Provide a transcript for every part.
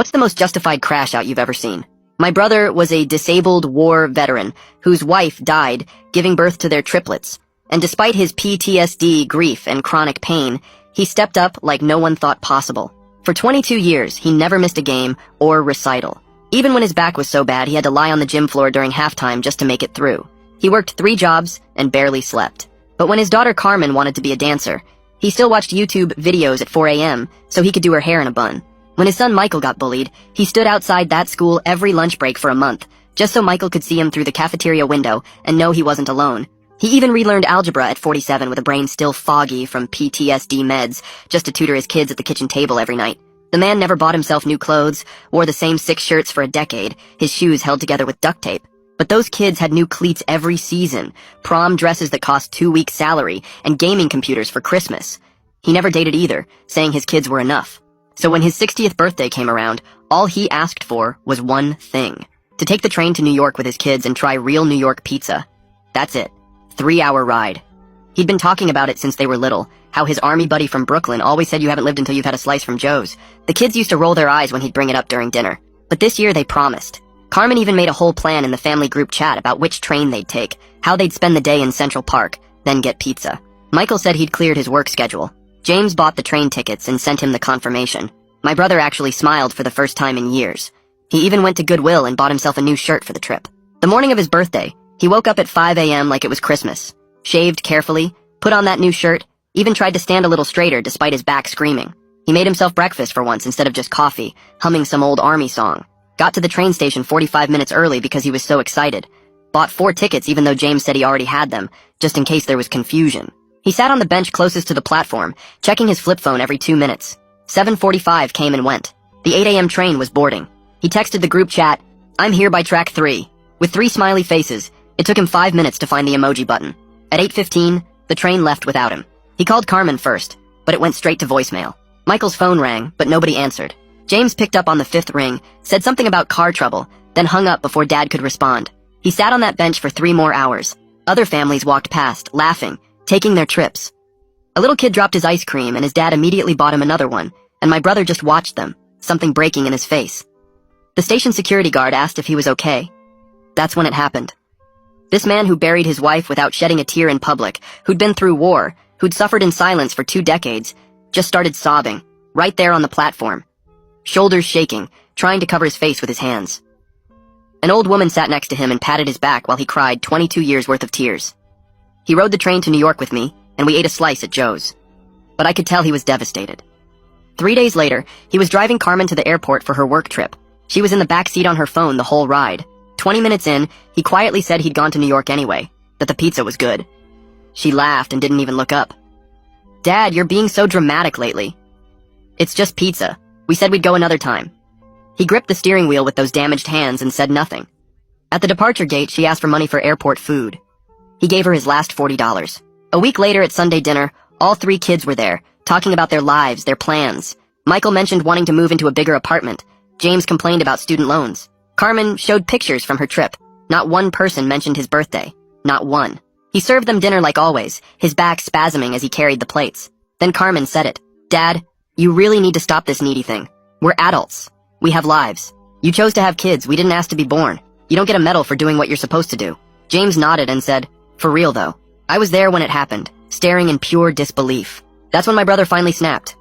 What's the most justified crash out you've ever seen? My brother was a disabled war veteran whose wife died giving birth to their triplets, and despite his PTSD, grief, and chronic pain, he stepped up like no one thought possible. For 22 years, he never missed a game or recital. Even when his back was so bad, he had to lie on the gym floor during halftime just to make it through. He worked 3 jobs and barely slept. But when his daughter Carmen wanted to be a dancer, he still watched YouTube videos at 4 a.m. so he could do her hair in a bun. When his son Michael got bullied, he stood outside that school every lunch break for a month, just so Michael could see him through the cafeteria window and know he wasn't alone. He even relearned algebra at 47 with a brain still foggy from PTSD meds, just to tutor his kids at the kitchen table every night. The man never bought himself new clothes, wore the same 6 shirts for a decade, his shoes held together with duct tape. But those kids had new cleats every season, prom dresses that cost 2 weeks' salary, and gaming computers for Christmas. He never dated either, saying his kids were enough. So when his 60th birthday came around, all he asked for was one thing: to take the train to New York with his kids and try real New York pizza. That's it. 3-hour ride. He'd been talking about it since they were little, how his army buddy from Brooklyn always said you haven't lived until you've had a slice from Joe's. The kids used to roll their eyes when he'd bring it up during dinner. But this year they promised. Carmen even made a whole plan in the family group chat about which train they'd take, how they'd spend the day in Central Park, then get pizza. Michael said he'd cleared his work schedule. James bought the train tickets and sent him the confirmation. My brother actually smiled for the first time in years. He even went to Goodwill and bought himself a new shirt for the trip. The morning of his birthday, he woke up at 5 a.m. like it was Christmas, shaved carefully, put on that new shirt, even tried to stand a little straighter despite his back screaming. He made himself breakfast for once instead of just coffee, humming some old army song. Got to the train station 45 minutes early because he was so excited. Bought 4 tickets even though James said he already had them, just in case there was confusion. He sat on the bench closest to the platform, checking his flip phone every 2 minutes. 7:45 came and went. The 8 a.m. train was boarding. He texted the group chat, "I'm here by track 3. With 3 smiley faces. It took him 5 minutes to find the emoji button. At 8:15, the train left without him. He called Carmen first, but it went straight to voicemail. Michael's phone rang, but nobody answered. James picked up on the 5th ring, said something about car trouble, then hung up before Dad could respond. He sat on that bench for 3 more hours. Other families walked past, laughing, taking their trips. A little kid dropped his ice cream, and his dad immediately bought him another one, and my brother just watched them, something breaking in his face. The station security guard asked if he was okay. That's when it happened. This man who buried his wife without shedding a tear in public, who'd been through war, who'd suffered in silence for 2 decades, just started sobbing, right there on the platform. Shoulders shaking, trying to cover his face with his hands. An old woman sat next to him and patted his back while he cried 22 years worth of tears. He rode the train to New York with me, and we ate a slice at Joe's. But I could tell he was devastated. 3 days later, he was driving Carmen to the airport for her work trip. She was in the back seat on her phone the whole ride. 20 minutes in, he quietly said he'd gone to New York anyway, that the pizza was good. She laughed and didn't even look up. "Dad, you're being so dramatic lately." "It's just pizza. We said we'd go another time." He gripped the steering wheel with those damaged hands and said nothing. At the departure gate, she asked for money for airport food. He gave her his last $40. A week later at Sunday dinner, all 3 kids were there, talking about their lives, their plans. Michael mentioned wanting to move into a bigger apartment. James complained about student loans. Carmen showed pictures from her trip. Not one person mentioned his birthday. Not one. He served them dinner like always, his back spasming as he carried the plates. Then Carmen said it. "Dad, you really need to stop this needy thing. We're adults. We have lives. You chose to have kids. We didn't ask to be born. You don't get a medal for doing what you're supposed to do." James nodded and said, "For real though. I was there when it happened, staring in pure disbelief." That's when my brother finally snapped.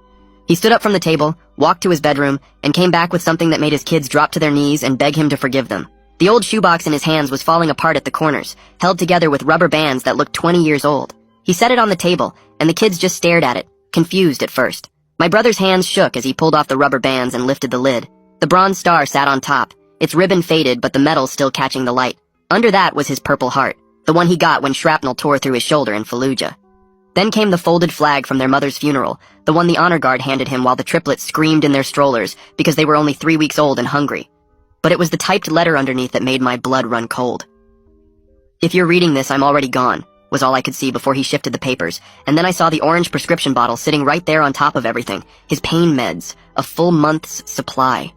He stood up from the table, walked to his bedroom, and came back with something that made his kids drop to their knees and beg him to forgive them. The old shoebox in his hands was falling apart at the corners, held together with rubber bands that looked 20 years old. He set it on the table, and the kids just stared at it, confused at first. My brother's hands shook as he pulled off the rubber bands and lifted the lid. The bronze star sat on top, its ribbon faded but the metal still catching the light. Under that was his purple heart, the one he got when shrapnel tore through his shoulder in Fallujah. Then came the folded flag from their mother's funeral, the one the honor guard handed him while the triplets screamed in their strollers because they were only 3 weeks old and hungry. But it was the typed letter underneath that made my blood run cold. "If you're reading this, I'm already gone," was all I could see before he shifted the papers, and then I saw the orange prescription bottle sitting right there on top of everything, his pain meds, a full month's supply.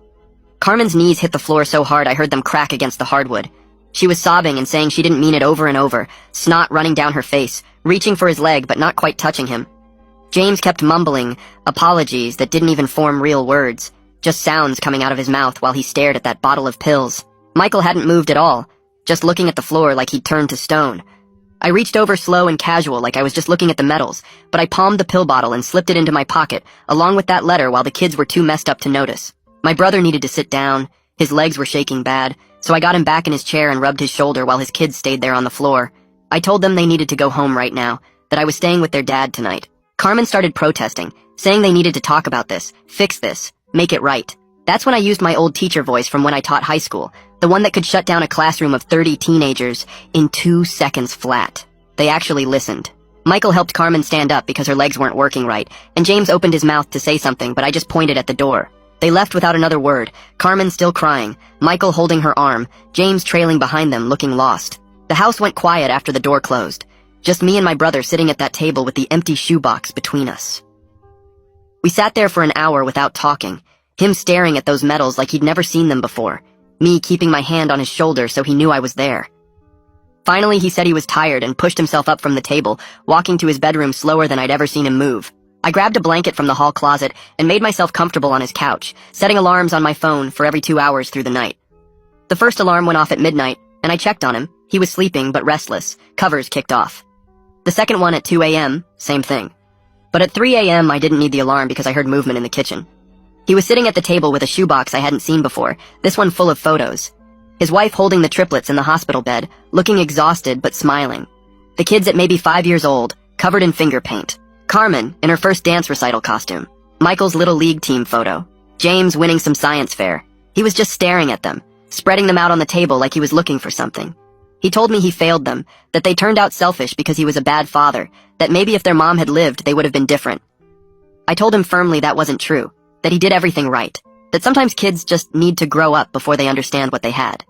Carmen's knees hit the floor so hard I heard them crack against the hardwood. She was sobbing and saying she didn't mean it over and over, snot running down her face, reaching for his leg but not quite touching him. James kept mumbling apologies that didn't even form real words. just sounds coming out of his mouth while he stared at that bottle of pills. Michael hadn't moved at all, just looking at the floor like he'd turned to stone. I reached over slow and casual like I was just looking at the medals, but I palmed the pill bottle and slipped it into my pocket, along with that letter while the kids were too messed up to notice. My brother needed to sit down. His legs were shaking bad, so I got him back in his chair and rubbed his shoulder while his kids stayed there on the floor. I told them they needed to go home right now, that I was staying with their dad tonight. Carmen started protesting, saying they needed to talk about this, fix this, make it right. That's when I used my old teacher voice from when I taught high school, the one that could shut down a classroom of 30 teenagers in 2 seconds flat. They actually listened. Michael helped Carmen stand up because her legs weren't working right, and James opened his mouth to say something, but I just pointed at the door. They left without another word, Carmen still crying, Michael holding her arm, James trailing behind them looking lost. The house went quiet after the door closed. Just me and my brother sitting at that table with the empty shoebox between us. We sat there for an hour without talking, him staring at those medals like he'd never seen them before, me keeping my hand on his shoulder so he knew I was there. Finally, he said he was tired and pushed himself up from the table, walking to his bedroom slower than I'd ever seen him move. I grabbed a blanket from the hall closet and made myself comfortable on his couch, setting alarms on my phone for every 2 hours through the night. The first alarm went off at midnight, and I checked on him. He was sleeping but restless, covers kicked off. The second one at 2 a.m., same thing. But at 3 a.m. I didn't need the alarm because I heard movement in the kitchen. He was sitting at the table with a shoebox I hadn't seen before, this one full of photos. His wife holding the triplets in the hospital bed, looking exhausted but smiling. The kids at maybe 5 years old, covered in finger paint. Carmen in her first dance recital costume. Michael's little league team photo. James winning some science fair. He was just staring at them, spreading them out on the table like he was looking for something. He told me he failed them, that they turned out selfish because he was a bad father, that maybe if their mom had lived, they would have been different. I told him firmly that wasn't true, that he did everything right, that sometimes kids just need to grow up before they understand what they had.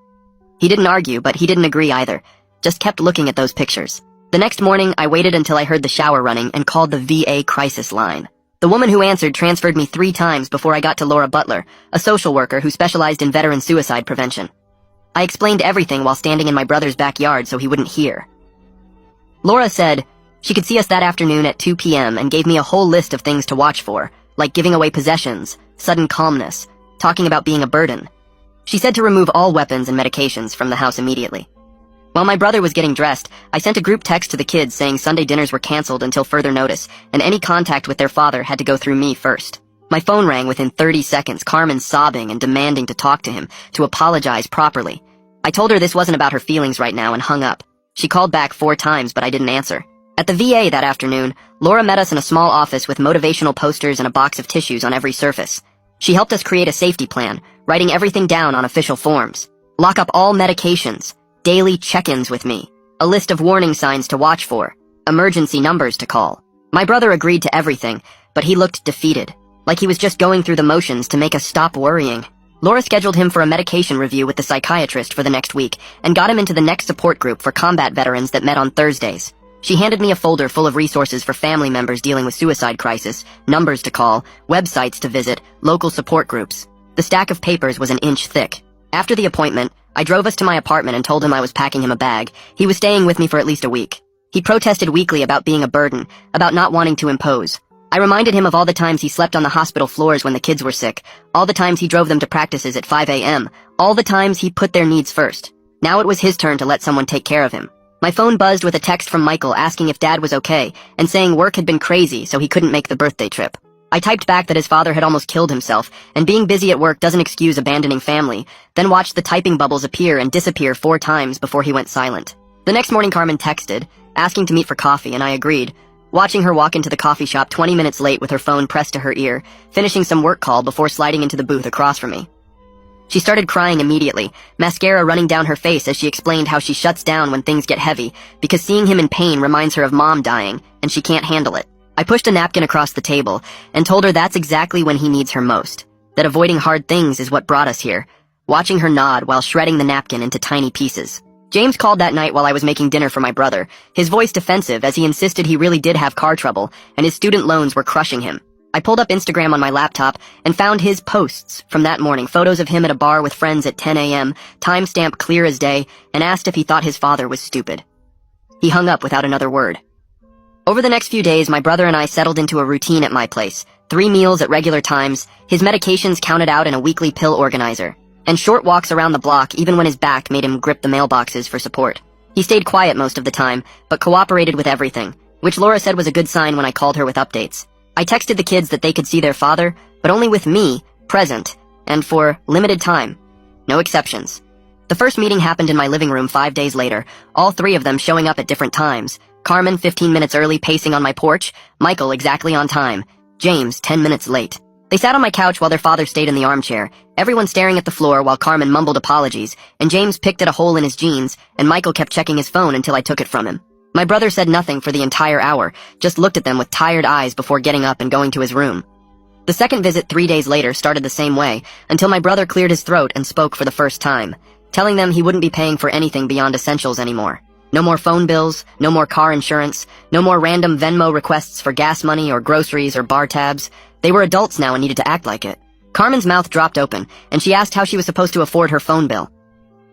He didn't argue, but he didn't agree either, just kept looking at those pictures. The next morning, I waited until I heard the shower running and called the VA crisis line. The woman who answered transferred me 3 times before I got to Laura Butler, a social worker who specialized in veteran suicide prevention. I explained everything while standing in my brother's backyard so he wouldn't hear. Laura said she could see us that afternoon at 2 p.m. and gave me a whole list of things to watch for, like giving away possessions, sudden calmness, talking about being a burden. She said to remove all weapons and medications from the house immediately. While my brother was getting dressed, I sent a group text to the kids saying Sunday dinners were canceled until further notice, and any contact with their father had to go through me first. My phone rang within 30 seconds, Carmen sobbing and demanding to talk to him, to apologize properly. I told her this wasn't about her feelings right now and hung up. She called back 4 times, but I didn't answer. At the VA that afternoon, Laura met us in a small office with motivational posters and a box of tissues on every surface. She helped us create a safety plan, writing everything down on official forms. Lock up all medications, daily check-ins with me, a list of warning signs to watch for, emergency numbers to call. My brother agreed to everything, but he looked defeated, like he was just going through the motions to make us stop worrying. Laura scheduled him for a medication review with the psychiatrist for the next week and got him into the next support group for combat veterans that met on Thursdays. She handed me a folder full of resources for family members dealing with suicide crisis, numbers to call, websites to visit, local support groups. The stack of papers was an inch thick. After the appointment, I drove us to my apartment and told him I was packing him a bag. He was staying with me for at least a week. He protested weakly about being a burden, about not wanting to impose. I reminded him of all the times he slept on the hospital floors when the kids were sick, all the times he drove them to practices at 5 a.m., all the times he put their needs first. Now it was his turn to let someone take care of him. My phone buzzed with a text from Michael asking if Dad was okay and saying work had been crazy so he couldn't make the birthday trip. I typed back that his father had almost killed himself, and being busy at work doesn't excuse abandoning family, then watched the typing bubbles appear and disappear 4 times before he went silent. The next morning Carmen texted, asking to meet for coffee, and I agreed, watching her walk into the coffee shop 20 minutes late with her phone pressed to her ear, finishing some work call before sliding into the booth across from me. She started crying immediately, mascara running down her face as she explained how she shuts down when things get heavy, because seeing him in pain reminds her of Mom dying, and she can't handle it. I pushed a napkin across the table and told her that's exactly when he needs her most, that avoiding hard things is what brought us here, watching her nod while shredding the napkin into tiny pieces. James called that night while I was making dinner for my brother, his voice defensive as he insisted he really did have car trouble and his student loans were crushing him. I pulled up Instagram on my laptop and found his posts from that morning, photos of him at a bar with friends at 10 a.m., timestamp clear as day, and asked if he thought his father was stupid. He hung up without another word. Over the next few days, my brother and I settled into a routine at my place, 3 meals at regular times, his medications counted out in a weekly pill organizer, and short walks around the block even when his back made him grip the mailboxes for support. He stayed quiet most of the time, but cooperated with everything, which Laura said was a good sign when I called her with updates. I texted the kids that they could see their father, but only with me, present, and for limited time. No exceptions. The first meeting happened in my living room 5 days later, all 3 of them showing up at different times. Carmen 15 minutes early pacing on my porch, Michael exactly on time, James 10 minutes late. They sat on my couch while their father stayed in the armchair, everyone staring at the floor while Carmen mumbled apologies, and James picked at a hole in his jeans, and Michael kept checking his phone until I took it from him. My brother said nothing for the entire hour, just looked at them with tired eyes before getting up and going to his room. The second visit 3 days later started the same way, until my brother cleared his throat and spoke for the first time, telling them he wouldn't be paying for anything beyond essentials anymore. No more phone bills, no more car insurance, no more random Venmo requests for gas money or groceries or bar tabs. They were adults now and needed to act like it. Carmen's mouth dropped open, and she asked how she was supposed to afford her phone bill.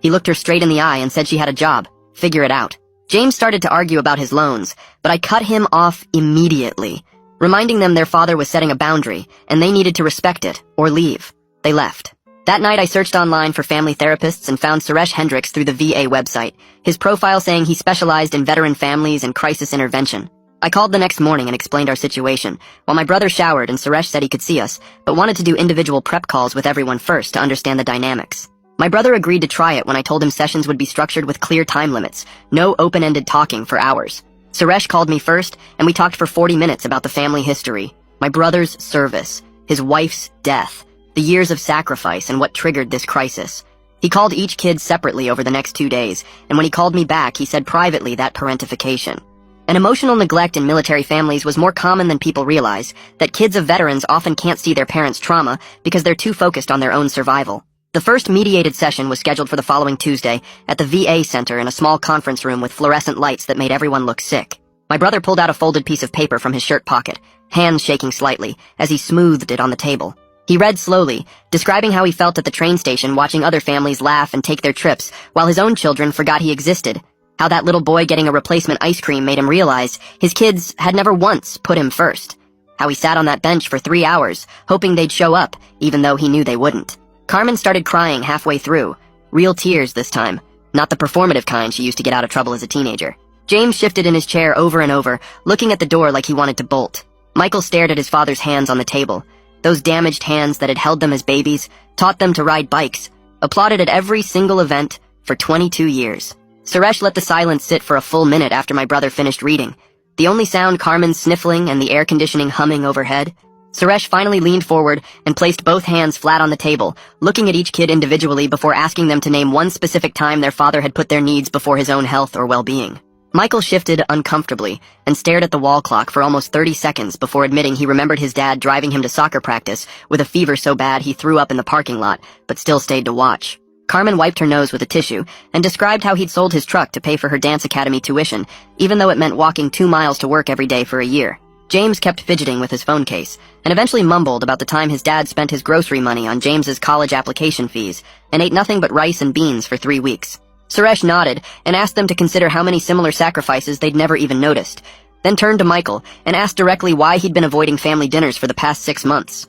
He looked her straight in the eye and said she had a job. Figure it out. James started to argue about his loans, but I cut him off immediately, reminding them their father was setting a boundary, and they needed to respect it, or leave. They left. That night I searched online for family therapists and found Suresh Hendricks through the VA website, his profile saying he specialized in veteran families and crisis intervention. I called the next morning and explained our situation, while my brother showered and Suresh said he could see us, but wanted to do individual prep calls with everyone first to understand the dynamics. My brother agreed to try it when I told him sessions would be structured with clear time limits, no open-ended talking for hours. Suresh called me first, and we talked for 40 minutes about the family history, my brother's service, his wife's death, the years of sacrifice, and what triggered this crisis. He called each kid separately over the next 2 days, and when he called me back, he said privately that parentification. And emotional neglect in military families was more common than people realize, that kids of veterans often can't see their parents' trauma because they're too focused on their own survival. The first mediated session was scheduled for the following Tuesday at the VA Center in a small conference room with fluorescent lights that made everyone look sick. My brother pulled out a folded piece of paper from his shirt pocket, hands shaking slightly, as he smoothed it on the table. He read slowly, describing how he felt at the train station watching other families laugh and take their trips, while his own children forgot he existed. How that little boy getting a replacement ice cream made him realize his kids had never once put him first. How he sat on that bench for 3 hours, hoping they'd show up, even though he knew they wouldn't. Carmen started crying halfway through. Real tears this time, not the performative kind she used to get out of trouble as a teenager. James shifted in his chair over and over, looking at the door like he wanted to bolt. Michael stared at his father's hands on the table. Those damaged hands that had held them as babies, taught them to ride bikes, applauded at every single event for 22 years. Suresh let the silence sit for a full minute after my brother finished reading. The only sound Carmen's sniffling and the air conditioning humming overhead. Suresh finally leaned forward and placed both hands flat on the table, looking at each kid individually before asking them to name one specific time their father had put their needs before his own health or well-being. Michael shifted uncomfortably and stared at the wall clock for almost 30 seconds before admitting he remembered his dad driving him to soccer practice with a fever so bad he threw up in the parking lot, but still stayed to watch. Carmen wiped her nose with a tissue and described how he'd sold his truck to pay for her dance academy tuition, even though it meant walking 2 miles to work every day for a year. James kept fidgeting with his phone case and eventually mumbled about the time his dad spent his grocery money on James's college application fees and ate nothing but rice and beans for 3 weeks. Suresh nodded and asked them to consider how many similar sacrifices they'd never even noticed, then turned to Michael and asked directly why he'd been avoiding family dinners for the past 6 months.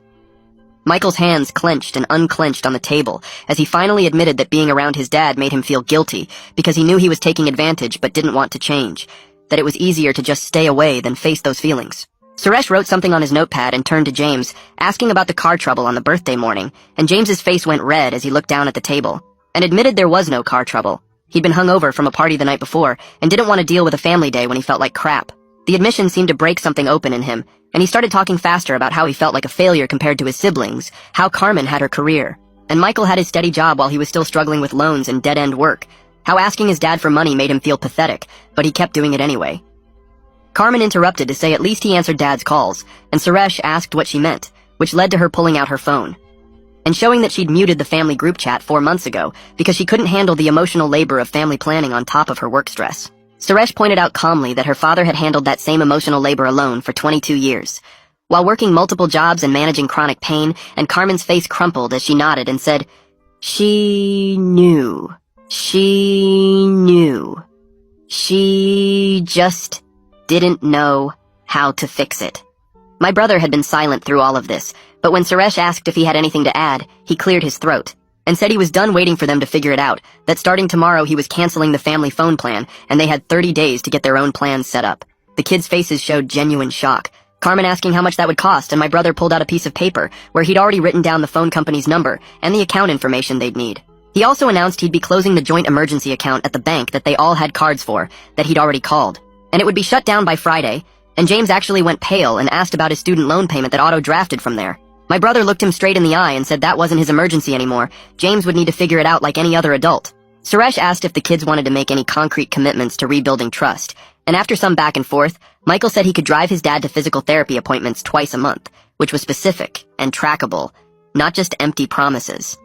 Michael's hands clenched and unclenched on the table as he finally admitted that being around his dad made him feel guilty because he knew he was taking advantage but didn't want to change, that it was easier to just stay away than face those feelings. Suresh wrote something on his notepad and turned to James, asking about the car trouble on the birthday morning, and James's face went red as he looked down at the table, and admitted there was no car trouble. He'd been hungover from a party the night before and didn't want to deal with a family day when he felt like crap. The admission seemed to break something open in him, and he started talking faster about how he felt like a failure compared to his siblings, how Carmen had her career, and Michael had his steady job while he was still struggling with loans and dead-end work, how asking his dad for money made him feel pathetic, but he kept doing it anyway. Carmen interrupted to say at least he answered Dad's calls, and Suresh asked what she meant, which led to her pulling out her phone and showing that she'd muted the family group chat 4 months ago because she couldn't handle the emotional labor of family planning on top of her work stress. Suresh pointed out calmly that her father had handled that same emotional labor alone for 22 years. While working multiple jobs and managing chronic pain, and Carmen's face crumpled as she nodded and said, "She knew. She knew. She just didn't know how to fix it." My brother had been silent through all of this, but when Suresh asked if he had anything to add, he cleared his throat and said he was done waiting for them to figure it out, that starting tomorrow he was canceling the family phone plan and they had 30 days to get their own plans set up. The kids' faces showed genuine shock. Carmen asking how much that would cost, and my brother pulled out a piece of paper where he'd already written down the phone company's number and the account information they'd need. He also announced he'd be closing the joint emergency account at the bank that they all had cards for, that he'd already called, and it would be shut down by Friday, and James actually went pale and asked about his student loan payment that auto-drafted from there. My brother looked him straight in the eye and said that wasn't his emergency anymore. James would need to figure it out like any other adult. Suresh asked if the kids wanted to make any concrete commitments to rebuilding trust, and after some back and forth, Michael said he could drive his dad to physical therapy appointments twice a month, which was specific and trackable, not just empty promises.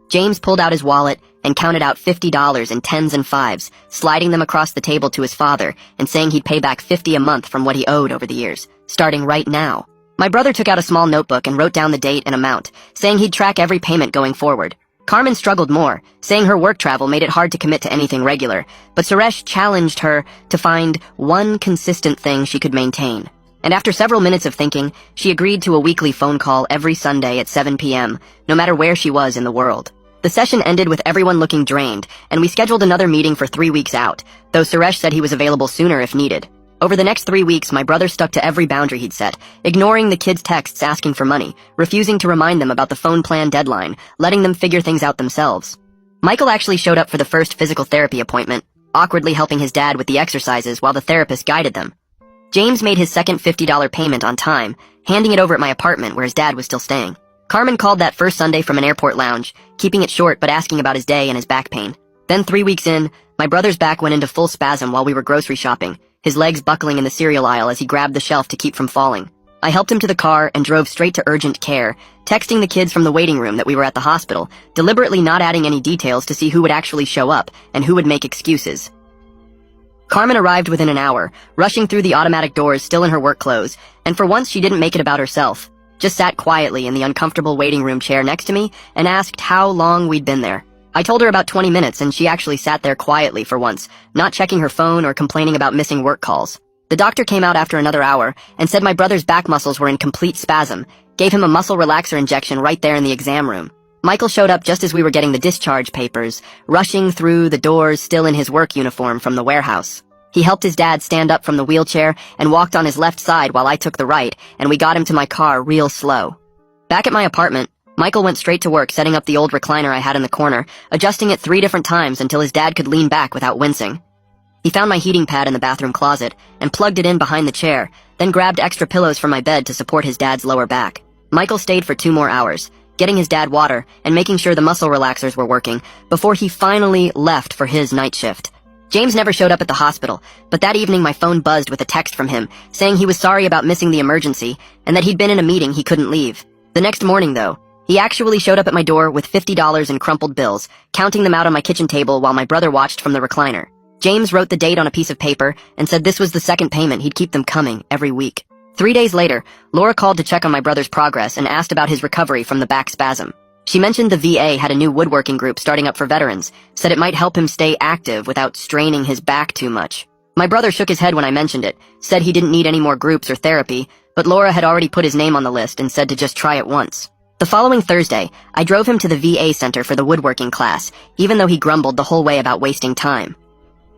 James pulled out his wallet and counted out $50 in tens and fives, sliding them across the table to his father and saying he'd pay back $50 a month from what he owed over the years, starting right now. My brother took out a small notebook and wrote down the date and amount, saying he'd track every payment going forward. Carmen struggled more, saying her work travel made it hard to commit to anything regular, but Suresh challenged her to find one consistent thing she could maintain. And after several minutes of thinking, she agreed to a weekly phone call every Sunday at 7 p.m., no matter where she was in the world. The session ended with everyone looking drained, and we scheduled another meeting for 3 weeks out, though Suresh said he was available sooner if needed. Over the next 3 weeks, my brother stuck to every boundary he'd set, ignoring the kids' texts asking for money, refusing to remind them about the phone plan deadline, letting them figure things out themselves. Michael actually showed up for the first physical therapy appointment, awkwardly helping his dad with the exercises while the therapist guided them. James made his second $50 payment on time, handing it over at my apartment where his dad was still staying. Carmen called that first Sunday from an airport lounge, keeping it short but asking about his day and his back pain. Then 3 weeks in, my brother's back went into full spasm while we were grocery shopping, his legs buckling in the cereal aisle as he grabbed the shelf to keep from falling. I helped him to the car and drove straight to urgent care, texting the kids from the waiting room that we were at the hospital, deliberately not adding any details to see who would actually show up and who would make excuses. Carmen arrived within an hour, rushing through the automatic doors still in her work clothes, and for once she didn't make it about herself. Just sat quietly in the uncomfortable waiting room chair next to me and asked how long we'd been there. I told her about 20 minutes and she actually sat there quietly for once, not checking her phone or complaining about missing work calls. The doctor came out after another hour and said my brother's back muscles were in complete spasm, gave him a muscle relaxer injection right there in the exam room. Michael showed up just as we were getting the discharge papers, rushing through the doors still in his work uniform from the warehouse. He helped his dad stand up from the wheelchair and walked on his left side while I took the right, and we got him to my car real slow. Back at my apartment, Michael went straight to work setting up the old recliner I had in the corner, adjusting it 3 different times until his dad could lean back without wincing. He found my heating pad in the bathroom closet and plugged it in behind the chair, then grabbed extra pillows from my bed to support his dad's lower back. Michael stayed for 2 more hours, getting his dad water and making sure the muscle relaxers were working before he finally left for his night shift. James never showed up at the hospital, but that evening my phone buzzed with a text from him saying he was sorry about missing the emergency and that he'd been in a meeting he couldn't leave. The next morning, though, he actually showed up at my door with $50 in crumpled bills, counting them out on my kitchen table while my brother watched from the recliner. James wrote the date on a piece of paper and said this was the second payment, he'd keep them coming every week. 3 days later, Laura called to check on my brother's progress and asked about his recovery from the back spasm. She mentioned the VA had a new woodworking group starting up for veterans, said it might help him stay active without straining his back too much. My brother shook his head when I mentioned it, said he didn't need any more groups or therapy, but Laura had already put his name on the list and said to just try it once. The following Thursday, I drove him to the VA center for the woodworking class, even though he grumbled the whole way about wasting time.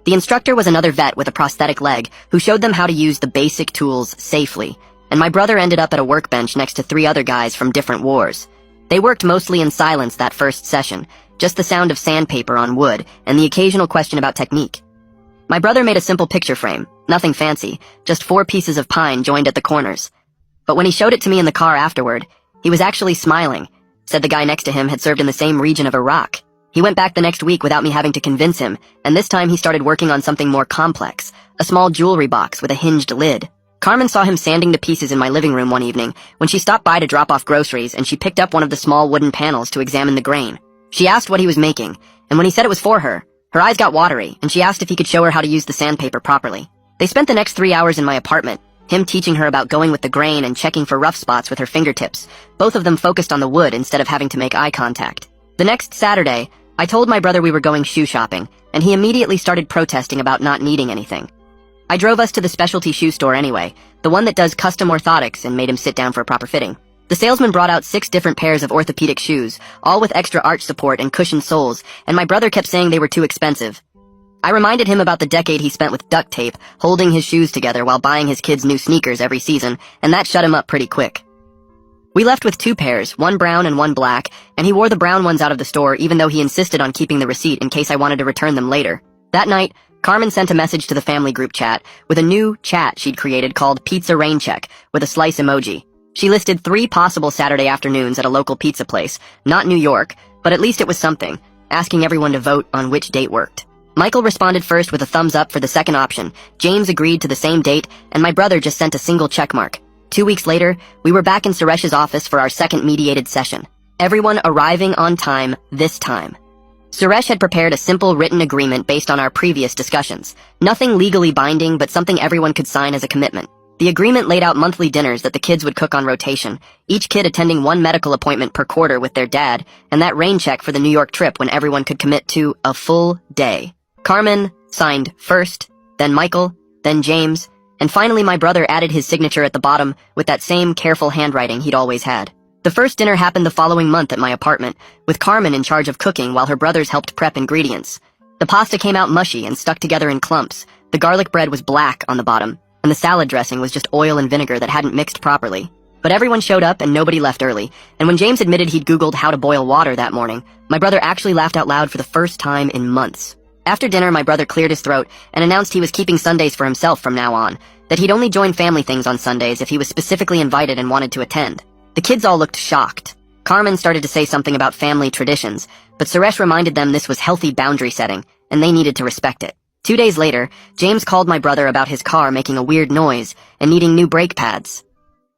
The instructor was another vet with a prosthetic leg who showed them how to use the basic tools safely, and my brother ended up at a workbench next to 3 other guys from different wars. They worked mostly in silence that first session, just the sound of sandpaper on wood and the occasional question about technique. My brother made a simple picture frame, nothing fancy, just 4 pieces of pine joined at the corners. But when he showed it to me in the car afterward, he was actually smiling, said the guy next to him had served in the same region of Iraq. He went back the next week without me having to convince him, and this time he started working on something more complex, a small jewelry box with a hinged lid. Carmen saw him sanding to pieces in my living room one evening when she stopped by to drop off groceries, and she picked up one of the small wooden panels to examine the grain. She asked what he was making, and when he said it was for her, her eyes got watery, and she asked if he could show her how to use the sandpaper properly. They spent the next 3 hours in my apartment, him teaching her about going with the grain and checking for rough spots with her fingertips, both of them focused on the wood instead of having to make eye contact. The next Saturday, I told my brother we were going shoe shopping, and he immediately started protesting about not needing anything. I drove us to the specialty shoe store anyway, the one that does custom orthotics, and made him sit down for a proper fitting. The salesman brought out 6 different pairs of orthopedic shoes, all with extra arch support and cushioned soles, and my brother kept saying they were too expensive. I reminded him about the decade he spent with duct tape, holding his shoes together while buying his kids new sneakers every season, and that shut him up pretty quick. We left with 2 pairs, one brown and one black, and he wore the brown ones out of the store even though he insisted on keeping the receipt in case I wanted to return them later. That night, Carmen sent a message to the family group chat with a new chat she'd created called Pizza Rain Check with a slice emoji. She listed 3 possible Saturday afternoons at a local pizza place, not New York, but at least it was something, asking everyone to vote on which date worked. Michael responded first with a thumbs up for the second option, James agreed to the same date, and my brother just sent a single check mark. 2 weeks later, we were back in Suresh's office for our second mediated session. Everyone arriving on time this time. Suresh had prepared a simple written agreement based on our previous discussions. Nothing legally binding, but something everyone could sign as a commitment. The agreement laid out monthly dinners that the kids would cook on rotation, each kid attending 1 medical appointment per quarter with their dad, and that rain check for the New York trip when everyone could commit to a full day. Carmen signed first, then Michael, then James, and finally my brother added his signature at the bottom with that same careful handwriting he'd always had. The first dinner happened the following month at my apartment, with Carmen in charge of cooking while her brothers helped prep ingredients. The pasta came out mushy and stuck together in clumps, the garlic bread was black on the bottom, and the salad dressing was just oil and vinegar that hadn't mixed properly. But everyone showed up and nobody left early, and when James admitted he'd Googled how to boil water that morning, my brother actually laughed out loud for the first time in months. After dinner, my brother cleared his throat and announced he was keeping Sundays for himself from now on, that he'd only join family things on Sundays if he was specifically invited and wanted to attend. The kids all looked shocked. Carmen started to say something about family traditions, but Suresh reminded them this was healthy boundary setting, and they needed to respect it. 2 days later, James called my brother about his car making a weird noise and needing new brake pads.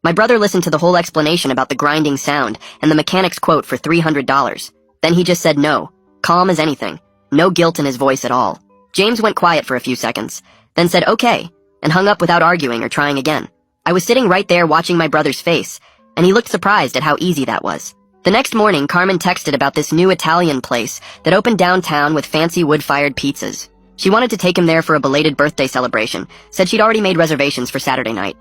My brother listened to the whole explanation about the grinding sound and the mechanic's quote for $300. Then he just said no, calm as anything, no guilt in his voice at all. James went quiet for a few seconds, then said okay, and hung up without arguing or trying again. I was sitting right there watching my brother's face, and he looked surprised at how easy that was. The next morning, Carmen texted about this new Italian place that opened downtown with fancy wood-fired pizzas. She wanted to take him there for a belated birthday celebration, said she'd already made reservations for Saturday night.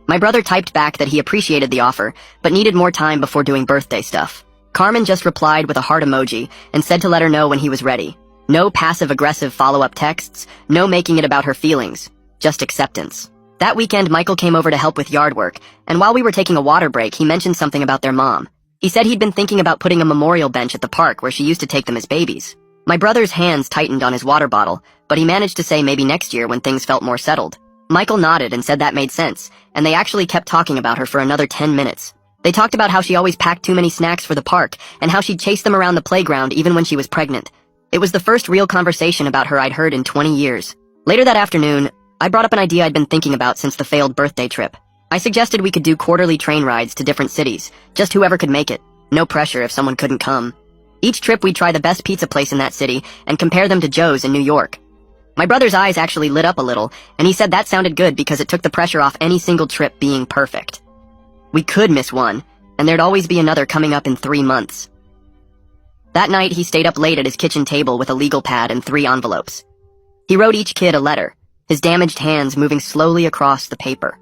My brother typed back that he appreciated the offer, but needed more time before doing birthday stuff. Carmen just replied with a heart emoji and said to let her know when he was ready. No passive-aggressive follow-up texts, no making it about her feelings, just acceptance. That weekend, Michael came over to help with yard work, and while we were taking a water break, he mentioned something about their mom. He said he'd been thinking about putting a memorial bench at the park where she used to take them as babies. My brother's hands tightened on his water bottle, but he managed to say maybe next year when things felt more settled. Michael nodded and said that made sense, and they actually kept talking about her for another 10 minutes. They talked about how she always packed too many snacks for the park, and how she'd chase them around the playground even when she was pregnant. It was the first real conversation about her I'd heard in 20 years. Later that afternoon, I brought up an idea I'd been thinking about since the failed birthday trip. I suggested we could do quarterly train rides to different cities, just whoever could make it. No pressure if someone couldn't come. Each trip we'd try the best pizza place in that city and compare them to Joe's in New York. My brother's eyes actually lit up a little, and he said that sounded good because it took the pressure off any single trip being perfect. We could miss one, and there'd always be another coming up in 3 months. That night, he stayed up late at his kitchen table with a legal pad and 3 envelopes. He wrote each kid a letter, his damaged hands moving slowly across the paper.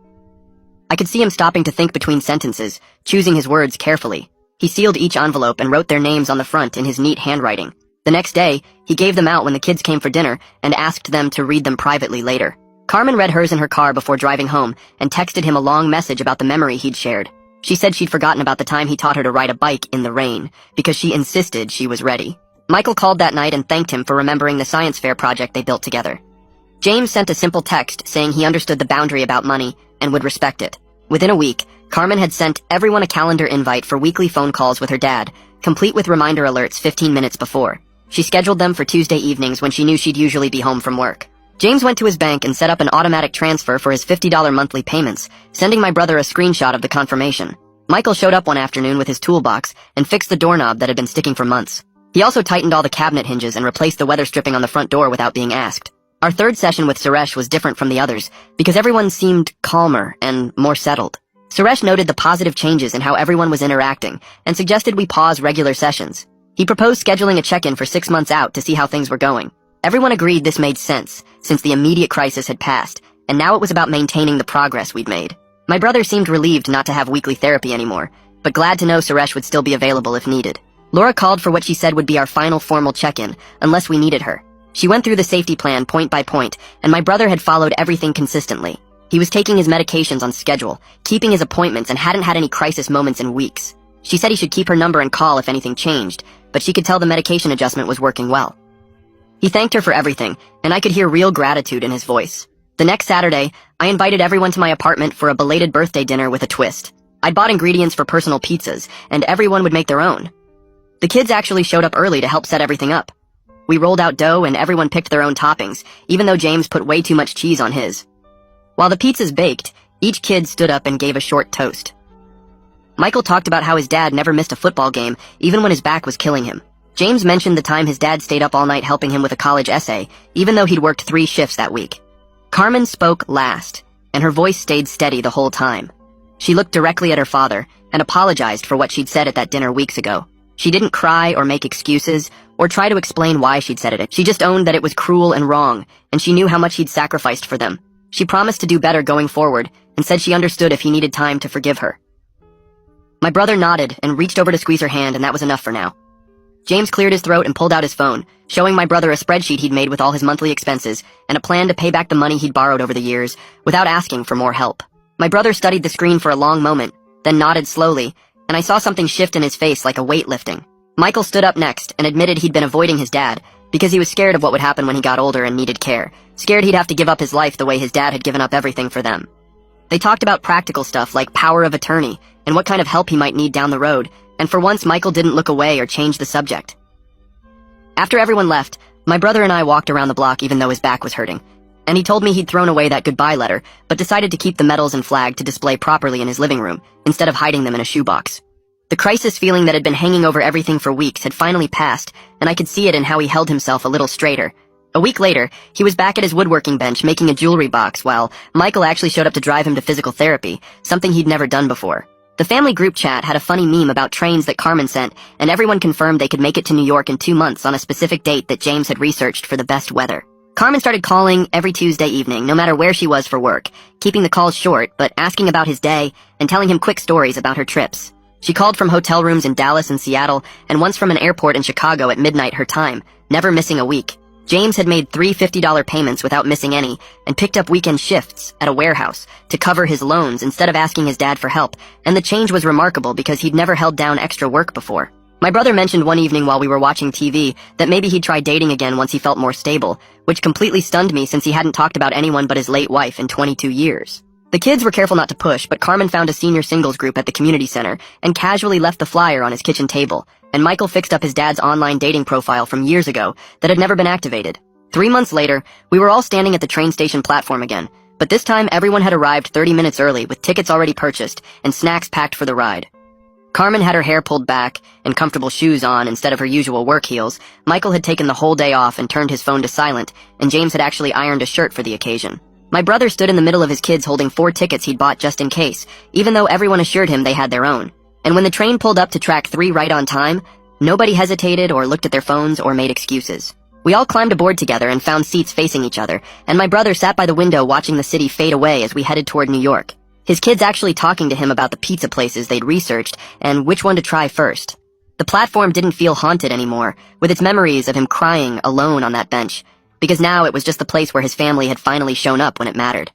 I could see him stopping to think between sentences, choosing his words carefully. He sealed each envelope and wrote their names on the front in his neat handwriting. The next day, he gave them out when the kids came for dinner and asked them to read them privately later. Carmen read hers in her car before driving home and texted him a long message about the memory he'd shared. She said she'd forgotten about the time he taught her to ride a bike in the rain, because she insisted she was ready. Michael called that night and thanked him for remembering the science fair project they built together. James sent a simple text saying he understood the boundary about money and would respect it. Within a week, Carmen had sent everyone a calendar invite for weekly phone calls with her dad, complete with reminder alerts 15 minutes before. She scheduled them for Tuesday evenings when she knew she'd usually be home from work. James went to his bank and set up an automatic transfer for his $50 monthly payments, sending my brother a screenshot of the confirmation. Michael showed up one afternoon with his toolbox and fixed the doorknob that had been sticking for months. He also tightened all the cabinet hinges and replaced the weather stripping on the front door without being asked. Our third session with Suresh was different from the others because everyone seemed calmer and more settled. Suresh noted the positive changes in how everyone was interacting and suggested we pause regular sessions. He proposed scheduling a check-in for 6 months out to see how things were going. Everyone agreed this made sense, since the immediate crisis had passed, and now it was about maintaining the progress we'd made. My brother seemed relieved not to have weekly therapy anymore, but glad to know Suresh would still be available if needed. Laura called for what she said would be our final formal check-in, unless we needed her. She went through the safety plan point by point, and my brother had followed everything consistently. He was taking his medications on schedule, keeping his appointments, and hadn't had any crisis moments in weeks. She said he should keep her number and call if anything changed, but she could tell the medication adjustment was working well. He thanked her for everything, and I could hear real gratitude in his voice. The next Saturday, I invited everyone to my apartment for a belated birthday dinner with a twist. I'd bought ingredients for personal pizzas, and everyone would make their own. The kids actually showed up early to help set everything up. We rolled out dough and everyone picked their own toppings, even though James put way too much cheese on his. While the pizzas baked, each kid stood up and gave a short toast. Michael talked about how his dad never missed a football game, even when his back was killing him. James mentioned the time his dad stayed up all night helping him with a college essay, even though he'd worked 3 shifts that week. Carmen spoke last, and her voice stayed steady the whole time. She looked directly at her father and apologized for what she'd said at that dinner weeks ago. She didn't cry or make excuses or try to explain why she'd said it. She just owned that it was cruel and wrong, and she knew how much he'd sacrificed for them. She promised to do better going forward and said she understood if he needed time to forgive her. My brother nodded and reached over to squeeze her hand, and that was enough for now. James cleared his throat and pulled out his phone, showing my brother a spreadsheet he'd made with all his monthly expenses and a plan to pay back the money he'd borrowed over the years without asking for more help. My brother studied the screen for a long moment, then nodded slowly, and I saw something shift in his face like a weight lifting. Michael stood up next and admitted he'd been avoiding his dad because he was scared of what would happen when he got older and needed care, scared he'd have to give up his life the way his dad had given up everything for them. They talked about practical stuff like power of attorney and what kind of help he might need down the road, and for once Michael didn't look away or change the subject. After everyone left, my brother and I walked around the block even though his back was hurting, and he told me he'd thrown away that goodbye letter, but decided to keep the medals and flag to display properly in his living room, instead of hiding them in a shoebox. The crisis feeling that had been hanging over everything for weeks had finally passed, and I could see it in how he held himself a little straighter. A week later, he was back at his woodworking bench making a jewelry box while Michael actually showed up to drive him to physical therapy, something he'd never done before. The family group chat had a funny meme about trains that Carmen sent, and everyone confirmed they could make it to New York in 2 months on a specific date that James had researched for the best weather. Carmen started calling every Tuesday evening, no matter where she was for work, keeping the calls short, but asking about his day and telling him quick stories about her trips. She called from hotel rooms in Dallas and Seattle, and once from an airport in Chicago at midnight her time, never missing a week. James had made 3 $50 payments without missing any, and picked up weekend shifts at a warehouse to cover his loans instead of asking his dad for help, and the change was remarkable because he'd never held down extra work before. My brother mentioned one evening while we were watching TV that maybe he'd try dating again once he felt more stable, which completely stunned me since he hadn't talked about anyone but his late wife in 22 years. The kids were careful not to push, but Carmen found a senior singles group at the community center and casually left the flyer on his kitchen table, and Michael fixed up his dad's online dating profile from years ago that had never been activated. 3 months later, we were all standing at the train station platform again, but this time everyone had arrived 30 minutes early with tickets already purchased and snacks packed for the ride. Carmen had her hair pulled back and comfortable shoes on instead of her usual work heels. Michael had taken the whole day off and turned his phone to silent, and James had actually ironed a shirt for the occasion. My brother stood in the middle of his kids holding 4 tickets he'd bought just in case, even though everyone assured him they had their own. And when the train pulled up to track 3 right on time, nobody hesitated or looked at their phones or made excuses. We all climbed aboard together and found seats facing each other, and my brother sat by the window watching the city fade away as we headed toward New York. His kids actually talking to him about the pizza places they'd researched and which one to try first. The platform didn't feel haunted anymore, with its memories of him crying alone on that bench, because now it was just the place where his family had finally shown up when it mattered.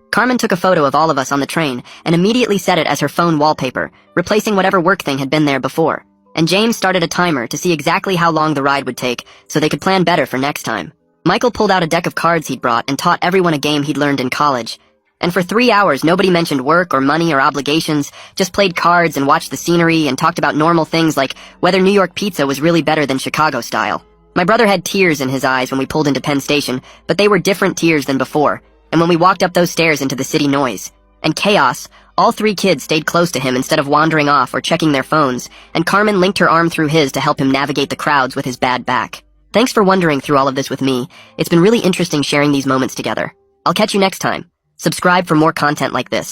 Carmen took a photo of all of us on the train and immediately set it as her phone wallpaper, replacing whatever work thing had been there before. And James started a timer to see exactly how long the ride would take so they could plan better for next time. Michael pulled out a deck of cards he'd brought and taught everyone a game he'd learned in college. And for 3 hours, nobody mentioned work or money or obligations, just played cards and watched the scenery and talked about normal things like whether New York pizza was really better than Chicago style. My brother had tears in his eyes when we pulled into Penn Station, but they were different tears than before, and when we walked up those stairs into the city noise. And chaos, all 3 kids stayed close to him instead of wandering off or checking their phones, and Carmen linked her arm through his to help him navigate the crowds with his bad back. Thanks for wandering through all of this with me. It's been really interesting sharing these moments together. I'll catch you next time. Subscribe for more content like this.